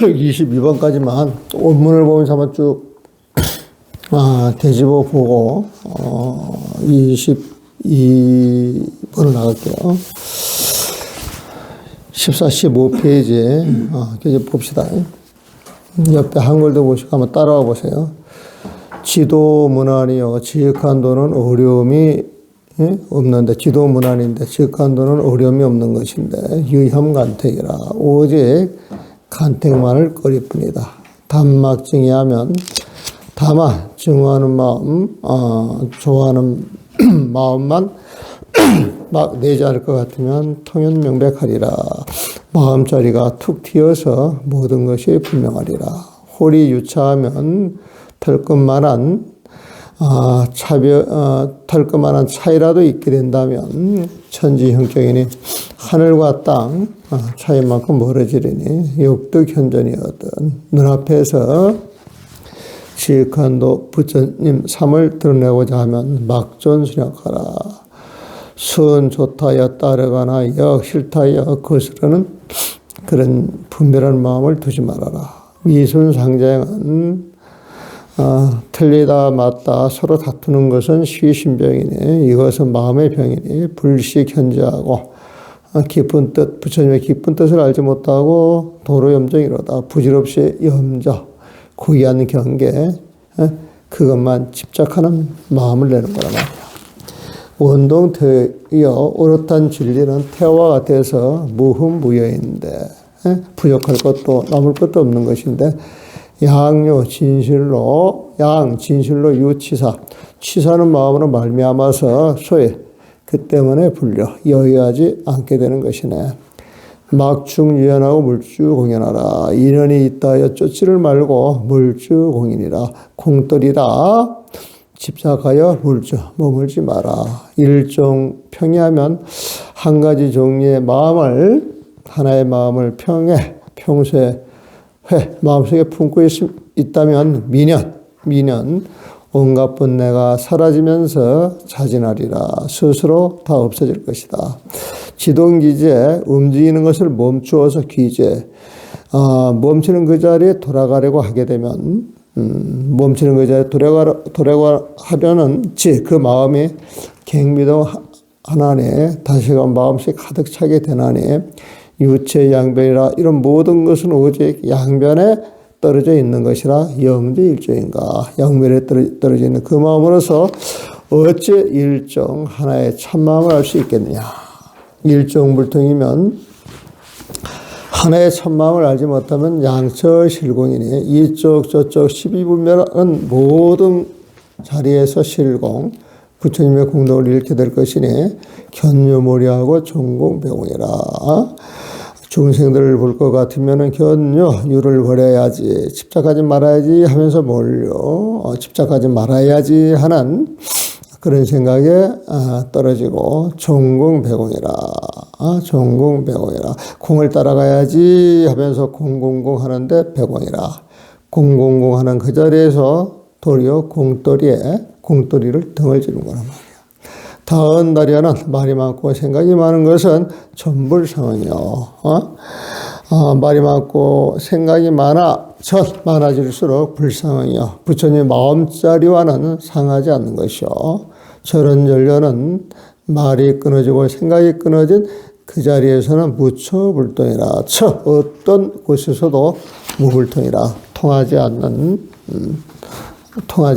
22번까지만 원문을 보면서 한번 쭉 되짚어 보고 22번을 나갈게요. 14, 15페이지에 계속 봅시다. 옆에 한글도 보시고 한번 따라와 보세요. 지도 문안이요. 지극한 도는 어려움이 없는데, 지도 문안인데 지극한 도는 어려움이 없는 것인데 유혐간택이라 오직 간택만을 꺼리뿐이다. 단막증이하면 다만 증오하는 마음, 좋아하는 마음만 막 내지 않을 것 같으면 통연명백하리라. 마음자리가 툭 튀어서 모든 것이 분명하리라. 홀이 유차하면 털끝만한 털끝만한 차이라도 있게 된다면 천지 형격이니 하늘과 땅 차이만큼 멀어지리니 역득 현전이거든. 눈앞에서 지극한도 부처님 삶을 드러내고자 하면 막존순약하라. 선 좋다여 따르거나 역 싫다여 거스르는 그런 분별한 마음을 두지 말아라. 미순상쟁은 틀리다 맞다 서로 다투는 것은 시신병이니 이것은 마음의 병이니 불식현재하고 깊은 뜻, 부처님의 깊은 뜻을 알지 못하고 도로염정이로다. 부질없이 염저, 고의한 경계, 그것만 집착하는 마음을 내는 거란 말이야. 원동태여 오롯한 진리는 태와 같아서 무흠무여인데 부족할 것도 남을 것도 없는 것인데 양요 진실로 진실로 유치사 치사는 마음으로 말미암아서 소위 그 때문에 불려 여유하지 않게 되는 것이네. 막중유연하고 물주공연하라. 인연이 있다여 쫓지를 말고 물주공인이라. 공떨이라 집착하여 물주 머물지 마라. 일종 평이하면 한 가지 종류의 마음을 하나의 마음을 평소에 마음속에 품고 있다면 미년 온갖 번뇌가 사라지면서 자진하리라. 스스로 다 없어질 것이다. 지동기제 움직이는 것을 멈추어서 기제 멈추는 그 자리에 돌아가려고 하게 되면 멈추는 그 자리에 돌아가려는 그 마음이 갱미동 하나니 다시금 마음속에 가득 차게 되나니 유체 양변이라. 이런 모든 것은 오직 양변에 떨어져 있는 것이라. 영재일조인가. 양면에 떨어져 있는 그 마음으로서 어찌 일종 하나의 참마음을 알 수 있겠느냐. 일종불통이면 하나의 참마음을 알지 못하면 양처실공이니 이쪽 저쪽 12분별은 모든 자리에서 실공 부처님의 공덕을 잃게 될 것이니 견유모리하고 종공배공이라. 중생들을 볼 것 같으면 견유를 버려야지, 집착하지 말아야지 하면서 몰려 집착하지 말아야지 하는 그런 생각에 떨어지고 종공배공이라. 종공배공이라. 공을 따라가야지 하면서 공공공 하는데 배공이라. 공공공 하는 그 자리에서 도리어 공돌이를 등을 지는 거란 말이야. 다은 다리에는 말이 많고 생각이 많은 것은 전불상은요. 말이 많고 생각이 많아질수록 불상은요. 부처님의 마음자리와는 상하지 않는 것이요. 저런 전려는 말이 끊어지고 생각이 끊어진 그 자리에서는 무처불통이라. 어떤 곳에서도 무불통이라. 통하지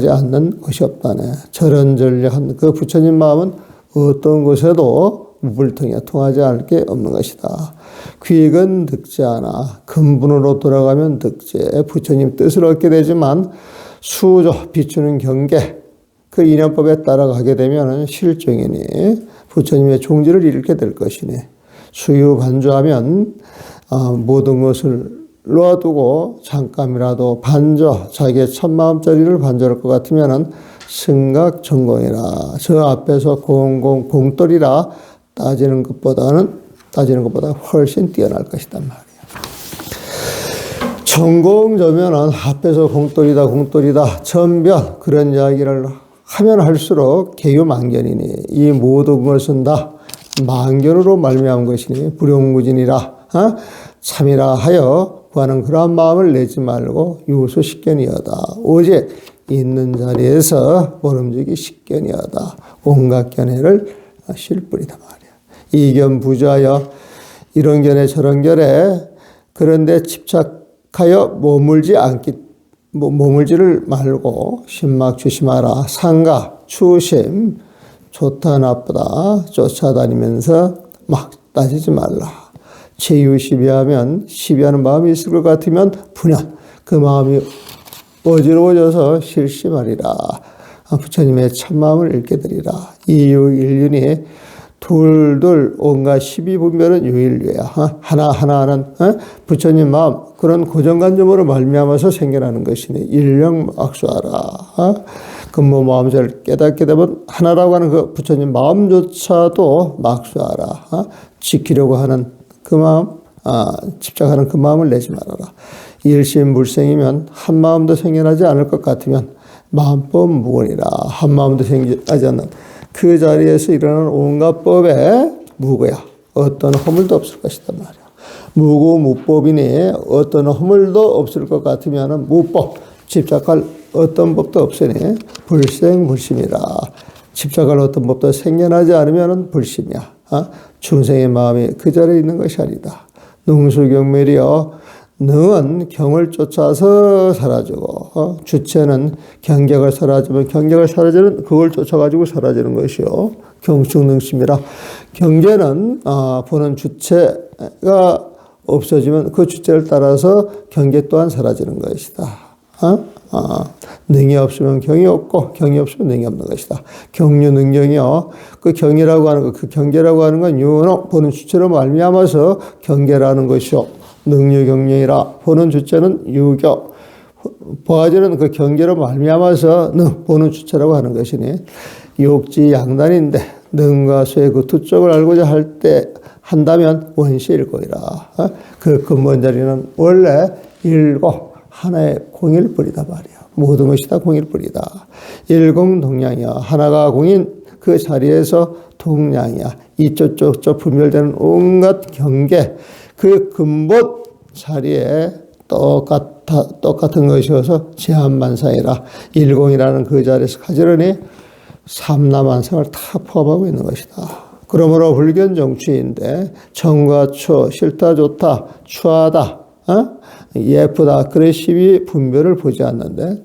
않는 것이 없다네. 저런전려한 그 부처님 마음은 어떤 곳에도 무불통이야. 통하지 않을 게 없는 것이다. 귀익은 득지 않아. 근본으로 돌아가면 득지. 부처님 뜻을 얻게 되지만 수조 비추는 경계 그 인연법에 따라가게 되면 실종이니 부처님의 종지를 잃게 될 것이니 수유반조하면 모든 것을 놓아두고 잠깐이라도 자기의 첫마음자리를 반조할 것 같으면 승각전공이라. 저 앞에서 공떨이라 따지는 것보다 훨씬 뛰어날 것이단 말이야. 전공저면은 앞에서 공떨이다 전변 그런 이야기를 하면 할수록 개유만견이니 이 모든 것은 다 만견으로 말미암은 것이니 불용무진이라 참이라 하여 구하는 그러한 마음을 내지 말고 유수 식견이여다. 오직 있는 자리에서 모름지기 식견이여다. 온갖 견해를 실뿐이다 말이야. 이견 부자여 이런 견해 저런 견해 그런데 집착하여 머물지를 말고 신막 조심하라. 상가 추심 좋다 나쁘다 쫓아다니면서 막 따지지 말라. 체유시비하면 시비하는 마음이 있을 것 같으면 분연 그 마음이 어지러워져서 실시하리라. 부처님의 참마음을 읽게 되리라. 이유일륜이 둘둘 온갖 12분별은 유일류야. 하나하나는 부처님 마음 그런 고정관념으로 말미암아서 생겨나는 것이니 일령악수하라. 근무 마음을 깨닫게 되면 하나라고 하는 그 부처님 마음조차도 막수하라. 지키려고 하는 그 마음, 집착하는 그 마음을 내지 말아라. 일심불생이면 한 마음도 생겨나지 않을 것 같으면 마음법 무건이라. 한 마음도 생겨나지 않는 그 자리에서 일어나는 온갖 법에 무고야. 어떤 허물도 없을 것이단 말이야. 무고 무법이니 어떤 허물도 없을 것 같으면 무법, 집착할 어떤 법도 없으니 불생불심이라. 집착할 어떤 법도 생겨나지 않으면 불심이야. 중생의 마음이 그 자리에 있는 것이 아니다. 능수경멸이여 능은 경을 쫓아서 사라지고 주체는 경계가 사라지면 경계가 사라지는 그걸 쫓아가지고 사라지는 것이요. 경충능심이라. 경계는 보는 주체가 없어지면 그 주체를 따라서 경계 또한 사라지는 것이다. 능이 없으면 경이 없고 경이 없으면 능이 없는 것이다. 경유 능경이요. 그 경이라고 하는 것, 그 경계라고 하는 건 유노 보는 주체로 말미암아서 경계라는 것이요. 능유경영이라 보는 주체는 유교. 보아지는 그 경계로 말미암아서 보는 주체라고 하는 것이니 욕지양단인데 능과 수의 그 두 쪽을 알고자 할 때 한다면 원시일고이라. 그 근본 자리는 원래 일고 하나의 공일뿐이다 말이야. 모든 것이 다 공일뿐이다. 일공동량이야. 하나가 공인 그 자리에서 동량이야. 이쪽 저쪽 분별되는 온갖 경계 그 근본 자리에 똑같은 것이어서 제한만상이라. 일공이라는 그 자리에서 가지런히 삼라만상을 다 포함하고 있는 것이다. 그러므로 불견 정취인데 정과 추, 싫다 좋다 추하다 예쁘다 그래 시비 분별을 보지 않는데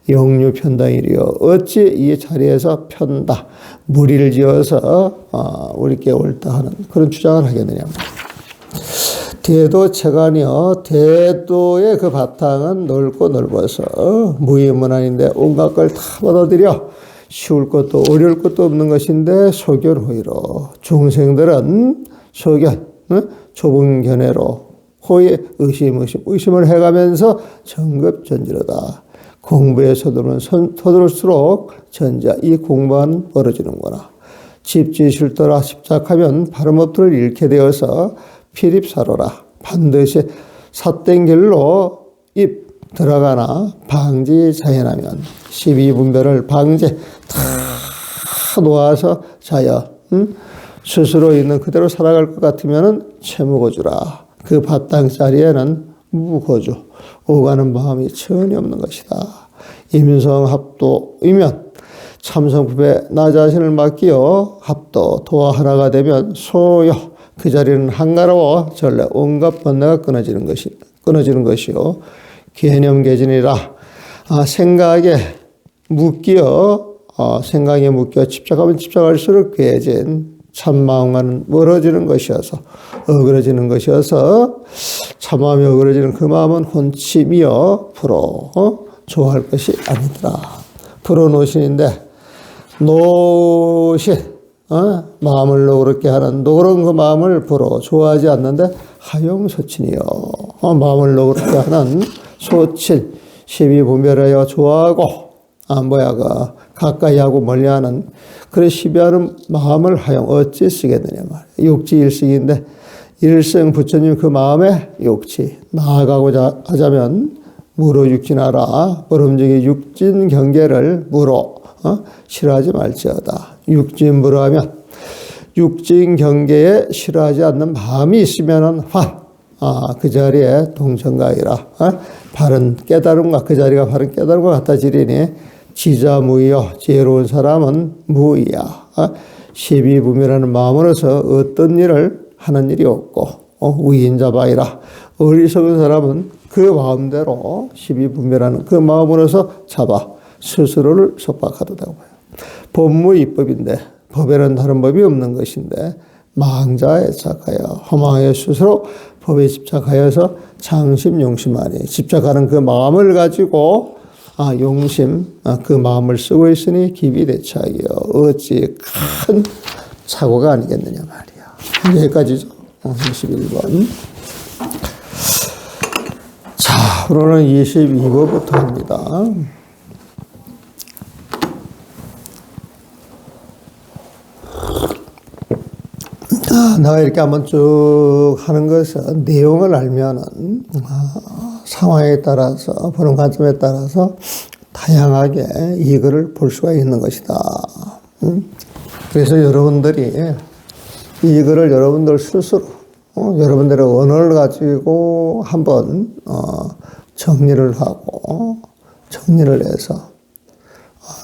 영유 편당이리요. 어찌 이 자리에서 편다 무리를 지어서 우리께 옳다 하는 그런 주장을 하겠느냐. 대도 체간이요. 대도의 그 바탕은 넓고 넓어서 무의문안인데 온갖 걸 다 받아들여 쉬울 것도 어려울 것도 없는 것인데 소견호의로 중생들은 소견 좁은 견해로 호의 의심을 해가면서 정급전지로다. 공부에 서두를수록 전자 이 공부는 벌어지는구나. 집지실도라 집착하면 바른법들을 잃게 되어서 필입사로라. 반드시 삿된 길로 입 들어가나 방지자연하면 12분별을 방지 다 놓아서 자연 스스로 있는 그대로 살아갈 것 같으면 채무고주라. 그 바탕 자리에는 무고주 오가는 마음이 전혀 없는 것이다. 임성합도이면 참성법에 나 자신을 맡기어 합도 도와 하나가 되면 소요 그 자리는 한가로워 전래 온갖 번뇌가 끊어지는 것이요. 개념개진이라 생각에 묶여 집착하면 집착할수록 괴진 참마음과는 멀어지는 것이어서 어그러지는 것이어서 참마음이 어그러지는 그 마음은 혼침이여 불어 좋아할 것이 아니더라. 불어노신인데 노신 마음을 노그럽게 하는 노그러운 그 마음을 불어 좋아하지 않는데 하용소친이여 마음을 노그럽게 하는 소친 시비 분별하여 좋아하고 가까이 하고 멀리하는 그래 시비하는 마음을 하용 어찌 쓰겠느냐 말이야. 육지일식인데 일생 부처님 그 마음에 육지 나아가고자 하자면 무로 육진하라. 모름지기 육진 경계를 무로 싫어하지 말지어다. 육진무로 하면 육진 경계에 싫어하지 않는 마음이 있으면은 그 자리에 동정가이라. 바른 깨달음과 그 자리가 바른 깨달음과 같아지리니 지자무이여 지혜로운 사람은 무이야. 시비분별하는 마음으로서 어떤 일을 하는 일이 없고 우인자바이라. 어리석은 사람은 그 마음대로 시비분별하는 그 마음으로서 잡아 스스로를 속박하도다고 해요. 법무 입법인데 법에는 다른 법이 없는 것인데 망자에 착하여 허망하여 스스로 법에 집착하여서 장심 용심하니 집착하는 그 마음을 가지고 용심 그 마음을 쓰고 있으니 기비대착이여 어찌 큰 착오가 아니겠느냐 말이야. 여기까지죠. 21번. 자, 오늘은 22번부터 합니다. 내가 이렇게 한번 쭉 하는 것은 내용을 알면은 상황에 따라서 보는 관점에 따라서 다양하게 이 글을 볼 수가 있는 것이다. 그래서 여러분들이 이 글을 여러분들 스스로 여러분들의 언어를 가지고 한번 정리를 하고 정리를 해서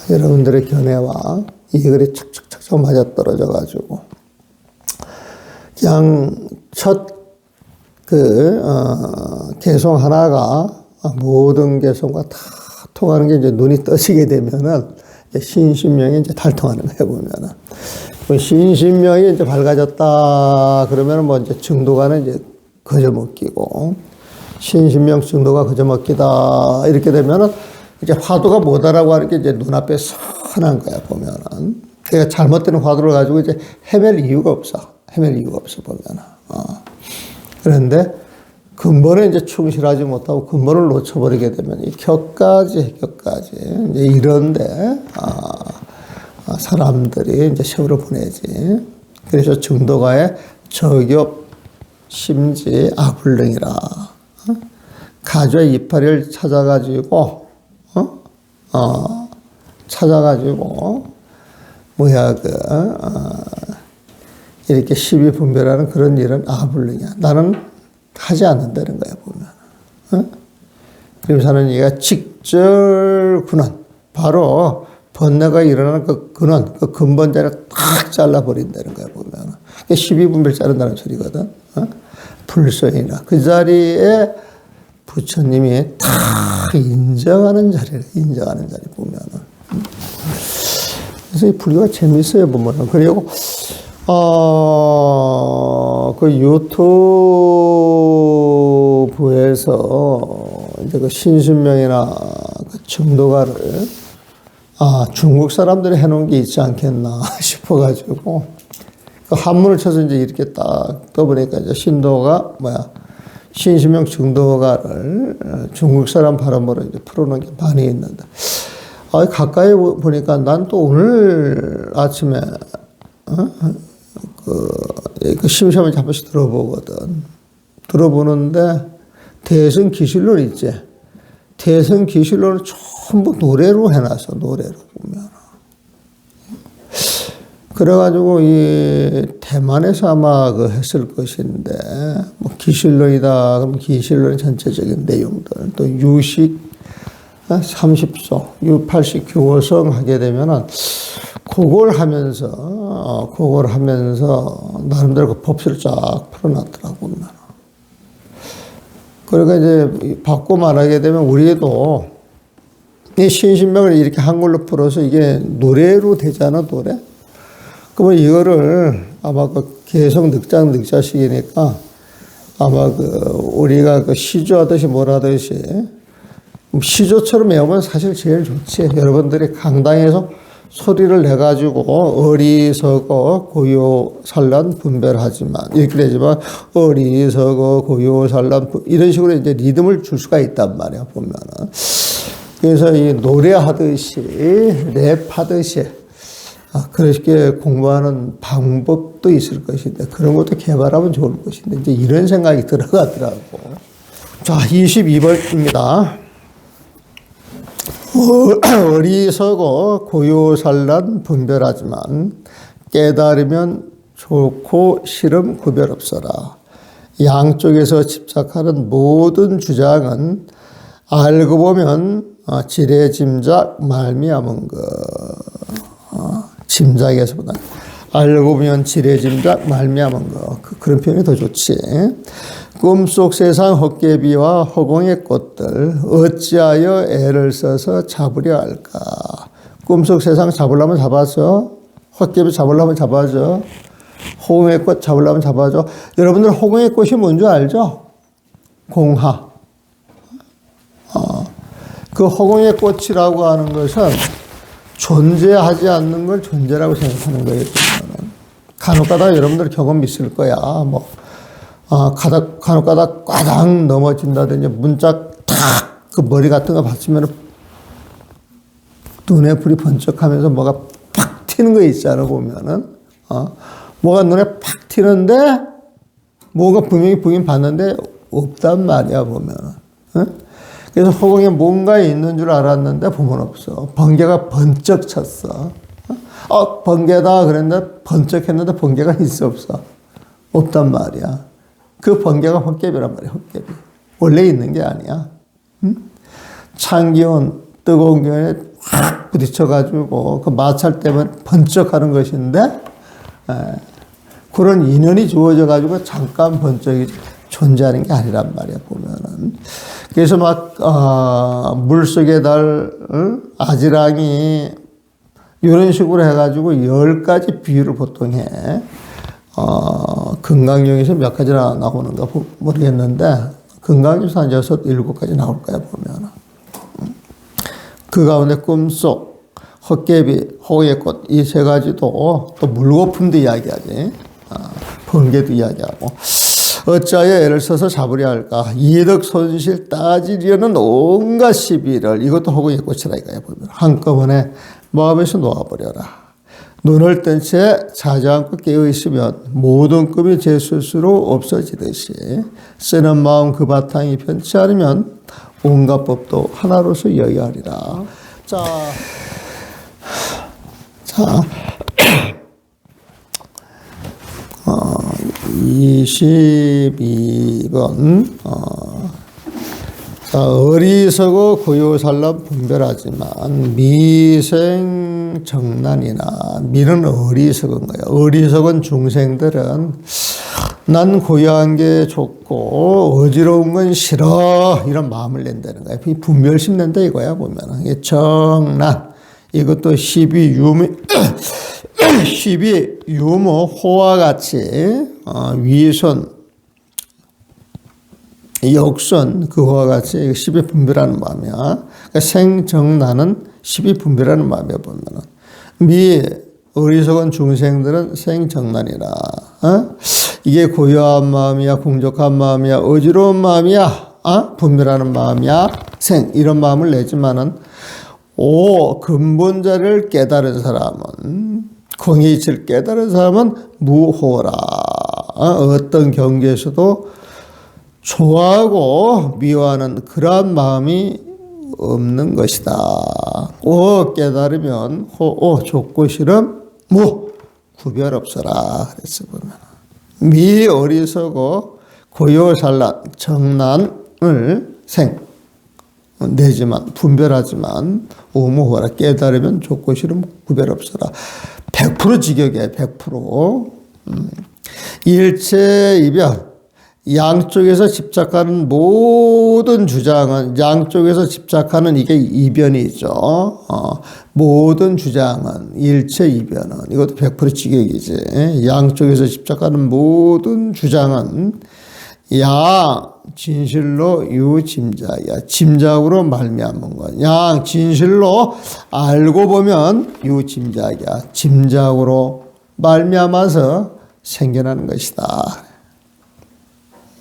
여러분들의 견해와 이 글이 착착착착 맞아떨어져 가지고 그냥 첫 개성 하나가 모든 개성과 다 통하는 게 이제 눈이 떠지게 되면은 신신명이 이제 달통하는 거예요, 보면은. 신신명이 이제 밝아졌다 그러면은 뭐 이제 증도가는 이제 거저먹기고 신신명 증도가 거저먹기다 이렇게 되면은 이제 화두가 뭐다라고 하는 게 이제 눈앞에 선한 거야, 보면은. 그러니까 잘못된 화두를 가지고 이제 헤맬 이유가 없어. 보면은. 그런데 근본에 이제 충실하지 못하고 근본을 놓쳐버리게 되면 이 격까지 이제 이런데 사람들이 이제 세월을 보내지. 그래서 증도가의 저격 심지 아불능이라. 가주의 이파리를 찾아가지고 이렇게 시비 분별하는 그런 일은 아불능이야. 나는 하지 않는다는 거야, 보면. 그래서는 얘가 직절군원, 바로 번뇌가 일어나는 그 근원, 그 근본자를 딱 잘라버린다는 거야, 보면. 그게 시비 분별 자른다는 소리거든. 불소이나. 그 자리에 부처님이 딱 인정하는 자리 보면은. 그래서 이 불교가 재밌어요, 보면은. 그리고 그 유튜브에서 이제 그 신신명이나 그 증도가를 중국 사람들이 해놓은 게 있지 않겠나 싶어가지고 그 한문을 쳐서 이제 이렇게 딱 떠보니까 이제 신신명 증도가를 중국 사람 발음으로 이제 풀어놓은 게 많이 있는데 가까이 보니까 난 또 오늘 아침에 그 심심하게 한 번씩 들어보거든. 들어보는데 대승기실론 있지. 대승기실론을 전부 노래로 해놨어. 노래로 보면. 그래가지고 이 대만에서 아마 했을 것인데 뭐 기실론이다. 그럼 기실론의 전체적인 내용들 또 유식 30소, 80 교성 하게 되면은 그걸 하면서 나름대로 그 법칙을 쫙 풀어놨더라고. 그러니까 이제 받고 말하게 되면 우리도 이 신신명을 이렇게 한글로 풀어서 이게 노래로 되잖아, 노래. 그러면 이거를 아마 그 개성 늑자식이니까 아마 우리가 시조하듯이 하듯이 시조처럼 외우면 사실 제일 좋지. 여러분들이 강당에서 소리를 내가지고 어리석어 고요산란 분별하지만 이렇게 되지만 어리석어 고요산란 이런 식으로 이제 리듬을 줄 수가 있단 말이야, 보면은. 그래서 이 노래하듯이 랩하듯이 그렇게 공부하는 방법도 있을 것인데 그런 것도 개발하면 좋을 것인데 이제 이런 생각이 들어가더라고. 자, 22번입니다. 어리석어 고요산란 분별하지만 깨달으면 좋고 싫음 구별 없어라. 양쪽에서 집착하는 모든 주장은 알고 보면 지레짐작 말미암은 것. 짐작에서보다 알고 보면 지레짐작 말미암은 것. 그런 표현이 더 좋지. 꿈속 세상 헛개비와 허공의 꽃들 어찌하여 애를 써서 잡으려 할까. 꿈속 세상 잡으려면 잡아줘. 헛개비 잡으려면 잡아줘. 허공의 꽃 잡으려면 잡아줘. 여러분들 허공의 꽃이 뭔지 알죠? 공하. 그 허공의 꽃이라고 하는 것은 존재하지 않는 걸 존재라고 생각하는 거예요. 간혹가다 여러분들 경험 있을 거야. 뭐 간혹가다 꽈당 넘어진다든지 문짝 탁 그 머리 같은 거 받치면 눈에 불이 번쩍하면서 뭐가 팍 튀는 거 있잖아 보면은. 뭐가 눈에 팍 튀는데 뭐가 분명히 보긴 봤는데 없단 말이야 보면은. 그래서 허공에 뭔가 있는 줄 알았는데 보면 없어. 번개가 번쩍 쳤어. 번개다 그랬는데 번쩍했는데 번개가 있어 없어? 없단 말이야. 그 번개가 헛개비란 말이야. 헛개비. 원래 있는 게 아니야. 찬 기온, 뜨거운 기온에 확 부딪혀가지고 그 마찰 때문에 번쩍하는 것인데 그런 인연이 주어져가지고 잠깐 번쩍이 존재하는 게 아니란 말이야 보면은. 그래서 막 물속의 달, 아지랑이 이런 식으로 해가지고 10가지 비유를 보통 해. 금강경에서 몇 가지나 나오는가 모르겠는데 금강경에서 한 6, 7가지 나올 거야 보면. 그 가운데 꿈속, 헛개비, 허공의 꽃 이 3가지도 또 물거품도 이야기하지. 번개도 이야기하고. 어찌하여 애를 써서 잡으려 할까? 이득 손실 따지려는 온갖 시비를 이것도 허공의 꽃이라 이거야 보면. 한꺼번에 마음에서 놓아버려라. 눈을 뜬 채 자지 않고 깨어 있으면 모든 꿈이 제 스스로 없어지듯이 쓰는 마음 그 바탕이 편치 않으면 온갖 법도 하나로서 여의하리라. 자 22번. 어리석어 고요살람 분별하지만 미생정난이나 미는 어리석은 거야. 어리석은 중생들은 난 고요한 게 좋고 어지러운 건 싫어 이런 마음을 낸다는 거야. 분별심 낸다 이거야 보면. 정난 이것도 시비 유모 호와 같이 위선 역선 그와 같이 시비 분별하는 마음이야. 그러니까 생정나는 시비 분별하는 마음이야 보면은. 미 어리석은 중생들은 생정난이라. 이게 고요한 마음이야, 공적한 마음이야, 어지러운 마음이야, 분별하는 마음이야, 생 이런 마음을 내지만은 근본자를 깨달은 사람은 공의치를 깨달은 사람은 무호라. 어떤 경계에서도 좋아하고 미워하는 그러한 마음이 없는 것이다. 깨달으면 좋고 싫음 구별 없어라. 그래서 보면 미 어리석어 고요산란 정난을 내지만 분별하지만 오무호라. 깨달으면 좋고 싫음 구별 없어라. 100% 직역이야. 100%. 일체 이별 양쪽에서 집착하는 모든 주장은 양쪽에서 집착하는 이게 이변이죠. 모든 주장은 일체 이변은 이것도 100% 직역이지. 양쪽에서 집착하는 모든 주장은 양 진실로 유짐작이야. 짐작으로 말미암은 것. 양 진실로 알고 보면 유짐작이야. 짐작으로 말미암아서 생겨나는 것이다.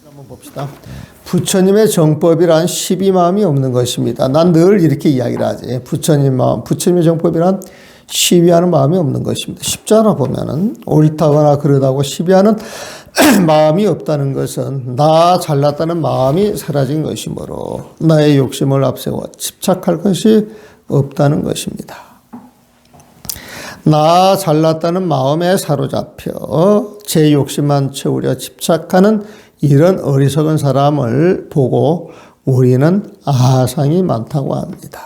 한번 봅시다. 부처님의 정법이란 시비마음이 없는 것입니다. 난 늘 이렇게 이야기를 하지. 부처님 마음, 부처님의 정법이란 시비하는 마음이 없는 것입니다. 쉽잖아 보면은. 옳다거나 그러다고 시비하는 마음이 없다는 것은 나 잘났다는 마음이 사라진 것이므로 나의 욕심을 앞세워 집착할 것이 없다는 것입니다. 나 잘났다는 마음에 사로잡혀 제 욕심만 채우려 집착하는 이런 어리석은 사람을 보고 우리는 아상이 많다고 합니다.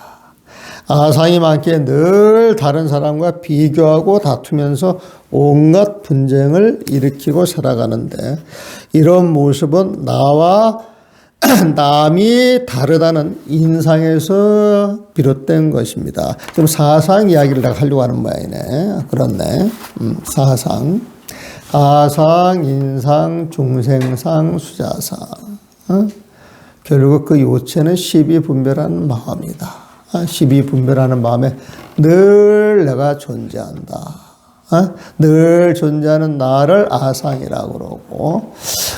아상이 많기에 늘 다른 사람과 비교하고 다투면서 온갖 분쟁을 일으키고 살아가는데 이런 모습은 나와 남이 다르다는 인상에서 비롯된 것입니다. 지금 사상 이야기를 내가 하려고 하는 모양이네. 그렇네. 사상. 아상, 인상, 중생상, 수자상. 결국 그 요체는 십이분별하는 마음이다. 십이분별하는 마음에 늘 내가 존재한다. 늘 존재하는 나를 아상이라고 그러고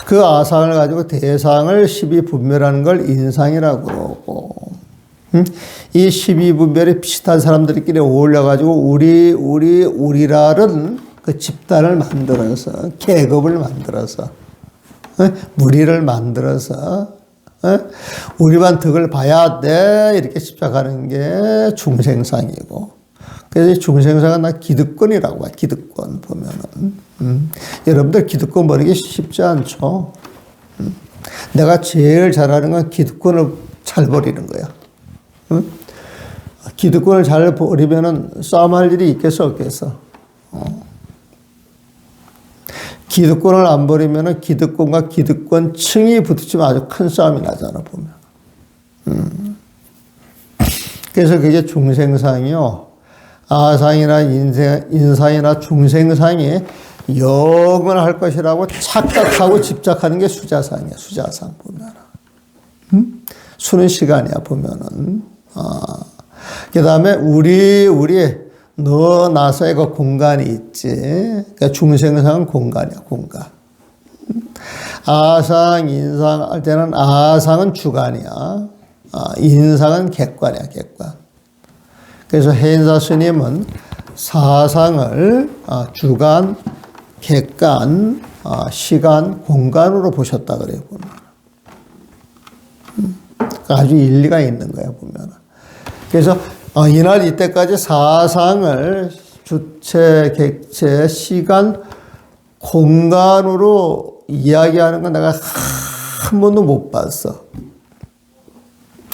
그 아상을 가지고 대상을 십이분별하는 걸 인상이라고 그러고 이 십이분별이 비슷한 사람들끼리 어울려가지고 우리라는 그 집단을 만들어서 계급을 만들어서 무리를 만들어서 우리만 덕을 봐야 돼 이렇게 집착하는 게 중생상이고 그래서 중생상은 나 기득권이라고 봐. 기득권 보면은 여러분들 기득권 버리기 쉽지 않죠. 내가 제일 잘하는 건 기득권을 잘 버리는 거야. 기득권을 잘 버리면은 싸움할 일이 있겠어 없겠어. 기득권을 안 버리면은 기득권과 기득권층이 부딪히면 아주 큰 싸움이 나잖아 보면. 그래서 그게 중생상이요. 아상이나 인상이나 중생상이 영원할 것이라고 착각하고 집착하는 게 수자상이야. 수자상 보면은. 수는 시간이야 보면은. 그 다음에 우리 너 나서의 그 공간이 있지. 그러니까 중생상은 공간이야, 공간. 아상, 인상 할 때는 아상은 주관이야. 인상은 객관이야, 객관. 그래서 해인사 스님은 사상을 주관, 객관, 시간, 공간으로 보셨다 그래요, 보면. 아주 일리가 있는 거야, 보면. 그래서 이날 이때까지 사상을 주체, 객체, 시간, 공간으로 이야기하는 건 내가 한 번도 못 봤어.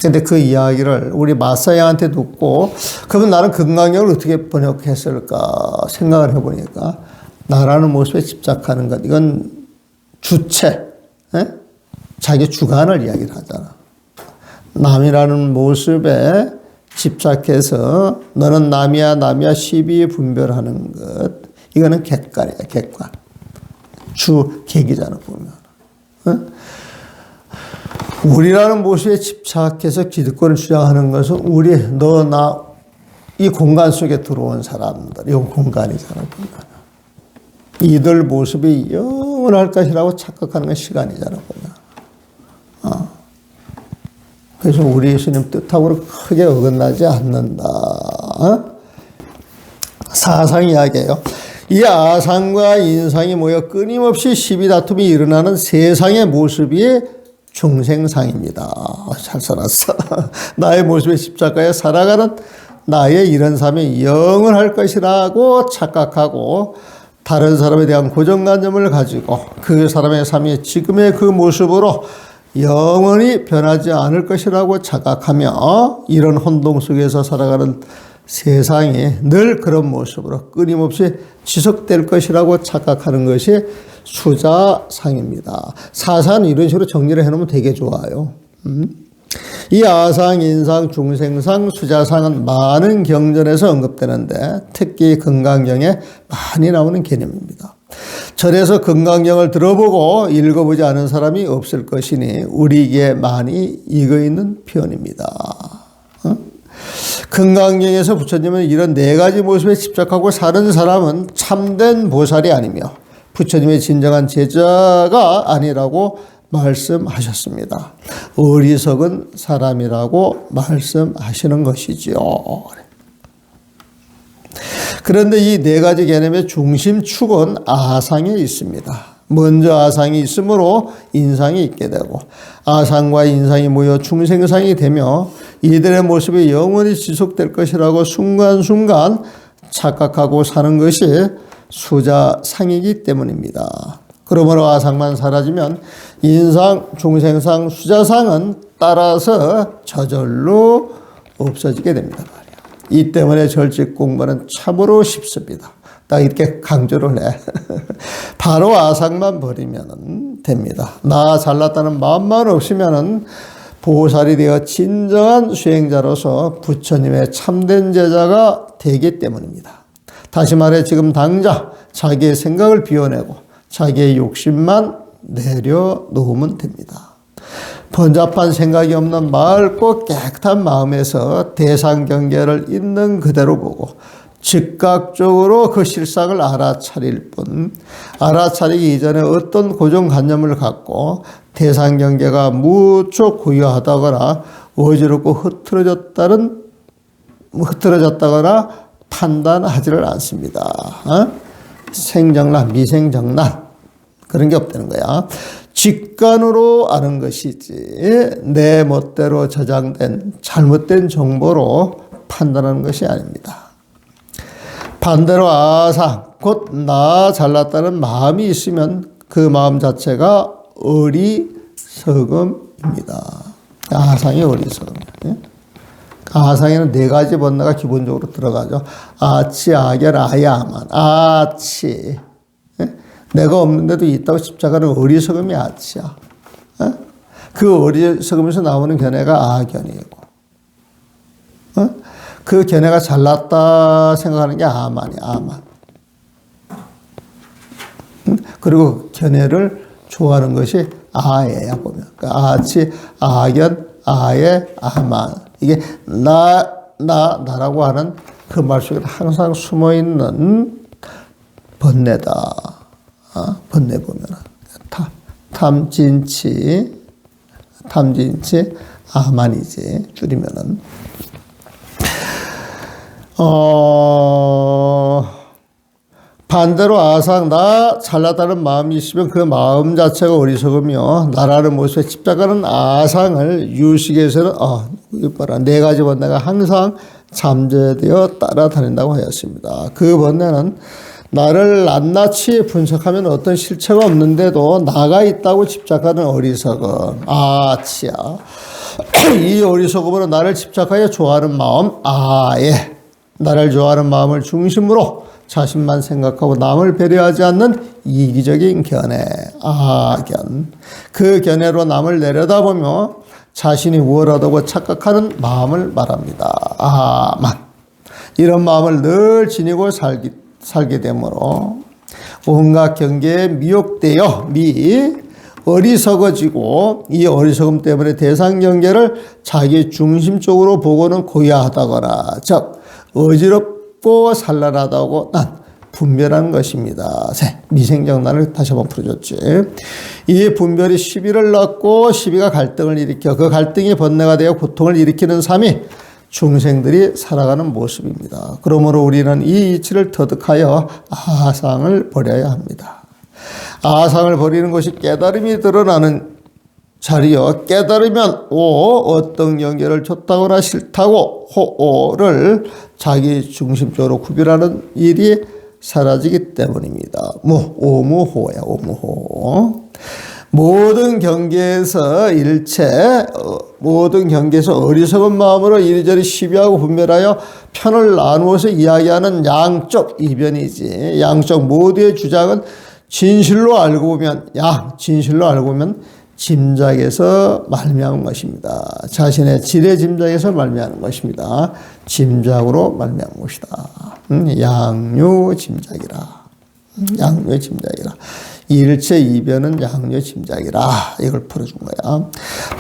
근데 그 이야기를 우리 마사양한테 듣고 그러면 나는 금강경을 어떻게 번역했을까 생각을 해보니까 나라는 모습에 집착하는 것 이건 주체, 자기 주관을 이야기를 하잖아. 남이라는 모습에 집착해서 너는 남이야 시비 분별하는 것 이거는 객관이야 객관 주 객이잖아 보면 우리라는 모습에 집착해서 기득권을 주장하는 것은 우리 너 나 이 공간 속에 들어온 사람들 이 공간이잖아 보면 이들 모습이 영원할 것이라고 착각하는 건 시간이잖아 보면 그래서 우리 예수님 뜻하고는 크게 어긋나지 않는다. 사상 이야기예요. 이 아상과 인상이 모여 끊임없이 시비 다툼이 일어나는 세상의 모습이 중생상입니다. 잘 살았어. 나의 모습에 집착하여 살아가는 나의 이런 삶이 영원할 것이라고 착각하고 다른 사람에 대한 고정관념을 가지고 그 사람의 삶이 지금의 그 모습으로 영원히 변하지 않을 것이라고 착각하며 이런 혼동 속에서 살아가는 세상이 늘 그런 모습으로 끊임없이 지속될 것이라고 착각하는 것이 수자상입니다. 사상은 이런 식으로 정리를 해놓으면 되게 좋아요. 이 아상, 인상, 중생상, 수자상은 많은 경전에서 언급되는데 특히 금강경에 많이 나오는 개념입니다. 절에서 금강경을 들어보고 읽어보지 않은 사람이 없을 것이니 우리에게 많이 익어있는 표현입니다. 금강경에서 부처님은 이런 네 가지 모습에 집착하고 사는 사람은 참된 보살이 아니며 부처님의 진정한 제자가 아니라고 말씀하셨습니다. 어리석은 사람이라고 말씀하시는 것이지요. 그런데 이 네 가지 개념의 중심축은 아상에 있습니다. 먼저 아상이 있으므로 인상이 있게 되고 아상과 인상이 모여 중생상이 되며 이들의 모습이 영원히 지속될 것이라고 순간순간 착각하고 사는 것이 수자상이기 때문입니다. 그러므로 아상만 사라지면 인상, 중생상, 수자상은 따라서 저절로 없어지게 됩니다. 이 때문에 절직 공부는 참으로 쉽습니다. 딱 이렇게 강조를 해. 바로 아상만 버리면 됩니다. 나 잘났다는 마음만 없으면 보살이 되어 진정한 수행자로서 부처님의 참된 제자가 되기 때문입니다. 다시 말해 지금 당장 자기의 생각을 비워내고 자기의 욕심만 내려놓으면 됩니다. 번잡한 생각이 없는 맑고 깨끗한 마음에서 대상 경계를 있는 그대로 보고 즉각적으로 그 실상을 알아차릴 뿐, 알아차리기 이전에 어떤 고정관념을 갖고 대상 경계가 무척 고요하다거나 어지럽고 흐트러졌다거나 판단하지를 않습니다. 생정난, 미생정난 그런 게 없다는 거야. 직관으로 아는 것이지 내 멋대로 저장된 잘못된 정보로 판단하는 것이 아닙니다. 반대로 아상, 곧 나 잘났다는 마음이 있으면 그 마음 자체가 어리석음입니다. 아상이 어리석음이에요. 아상에는 네 가지 번뇌가 기본적으로 들어가죠. 아치, 아결, 아야만. 아치. 내가 없는데도 있다고 집착하는 어리석음이 아치야. 그 어리석음에서 나오는 견해가 아견이고, 그 견해가 잘났다 생각하는 게 아만이야, 아만. 그리고 그 견해를 좋아하는 것이 아예야, 보면. 아치, 아견, 아예, 아만. 이게 나라고 하는 그 말 속에 항상 숨어 있는 번뇌다. 번뇌 보면. 탐진치, 아만이지, 줄이면은. 반대로 아상, 나 잘났다는 마음이 있으면 그 마음 자체가 어리석으며 나라는 모습에 집착하는 아상을 유식에서는 네 가지 번뇌가 항상 잠재되어 따라다닌다고 하였습니다. 그 번뇌는 나를 낱낱이 분석하면 어떤 실체가 없는데도 나가 있다고 집착하는 어리석음, 아치야. 이 어리석음으로 나를 집착하여 좋아하는 마음, 아예. 나를 좋아하는 마음을 중심으로 자신만 생각하고 남을 배려하지 않는 이기적인 견해, 아견. 그 견해로 남을 내려다보며 자신이 우월하다고 착각하는 마음을 말합니다. 아만. 이런 마음을 늘 지니고 살게 되므로 온갖 경계에 미혹되어 어리석어지고 이 어리석음 때문에 대상 경계를 자기 중심적으로 보고는 고야하다거나 즉 어지럽고 산란하다고 난 분별하는 것입니다. 미생정난을 다시 한번 풀어줬지. 이 분별이 시비를 낳고 시비가 갈등을 일으켜 그 갈등이 번뇌가 되어 고통을 일으키는 삶이 중생들이 살아가는 모습입니다. 그러므로 우리는 이 이치를 터득하여 아상을 버려야 합니다. 아상을 버리는 것이 깨달음이 드러나는 자리여 깨달으면 어떤 경계를 좋다거나 싫다고 호를 자기 중심적으로 구별하는 일이 사라지기 때문입니다. 오무호야, 오무호. 모든 경계에서 어리석은 마음으로 이리저리 시비하고 분별하여 편을 나누어서 이야기하는 양쪽 이변이지. 양쪽 모두의 주장은 진실로 알고 보면 짐작에서 말미암은 것입니다. 자신의 지레 짐작에서 말미암은 것입니다. 짐작으로 말미암은 것이다. 양유 짐작이라. 일체 이변은 양유 짐작이라. 이걸 풀어준 거야.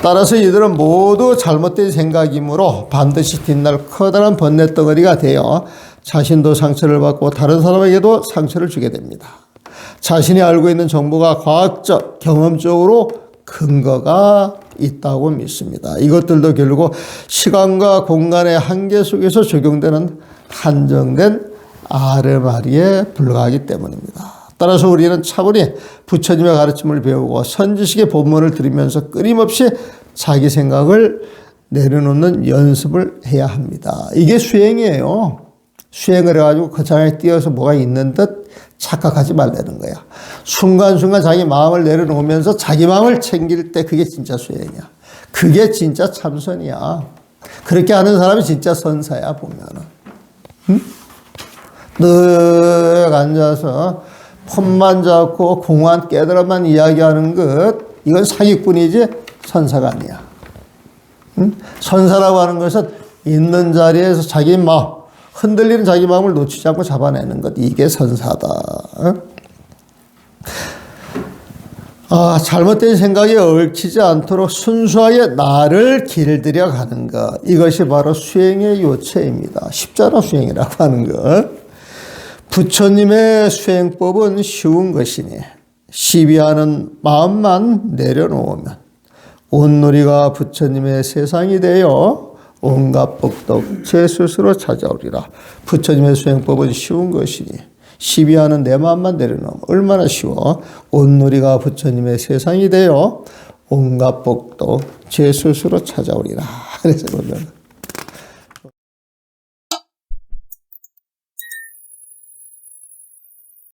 따라서 이들은 모두 잘못된 생각이므로 반드시 뒷날 커다란 번뇌 덩어리가 되어 자신도 상처를 받고 다른 사람에게도 상처를 주게 됩니다. 자신이 알고 있는 정보가 과학적, 경험적으로 근거가 있다고 믿습니다. 이것들도 결국 시간과 공간의 한계 속에서 적용되는 한정된 아르마리에 불과하기 때문입니다. 따라서 우리는 차분히 부처님의 가르침을 배우고 선지식의 본문을 들으면서 끊임없이 자기 생각을 내려놓는 연습을 해야 합니다. 이게 수행이에요. 수행을 해가지고 거창하게 띄어서 뭐가 있는 듯 착각하지 말라는 거야. 순간순간 자기 마음을 내려놓으면서 자기 마음을 챙길 때 그게 진짜 수행이야. 그게 진짜 참선이야. 그렇게 하는 사람이 진짜 선사야, 보면은. 응? 늘 앉아서 폰만 잡고 공안 깨달아만 이야기하는 것, 이건 사기꾼이지 선사가 아니야. 응? 선사라고 하는 것은 있는 자리에서 자기 마음, 흔들리는 자기 마음을 놓치지 않고 잡아내는 것, 이게 선사다. 잘못된 생각에 얽히지 않도록 순수하게 나를 길들여 가는 것, 이것이 바로 수행의 요체입니다. 십자가 수행이라고 하는 것. 부처님의 수행법은 쉬운 것이니 시비하는 마음만 내려놓으면 온누리가 부처님의 세상이 되어 온갖 복덕 제 스스로 찾아오리라. 부처님의 수행법은 쉬운 것이니 시비하는 내 마음만 내려놓으면 얼마나 쉬워. 온누리가 부처님의 세상이 되어 온갖 복덕 제 스스로 찾아오리라. 그래서 보면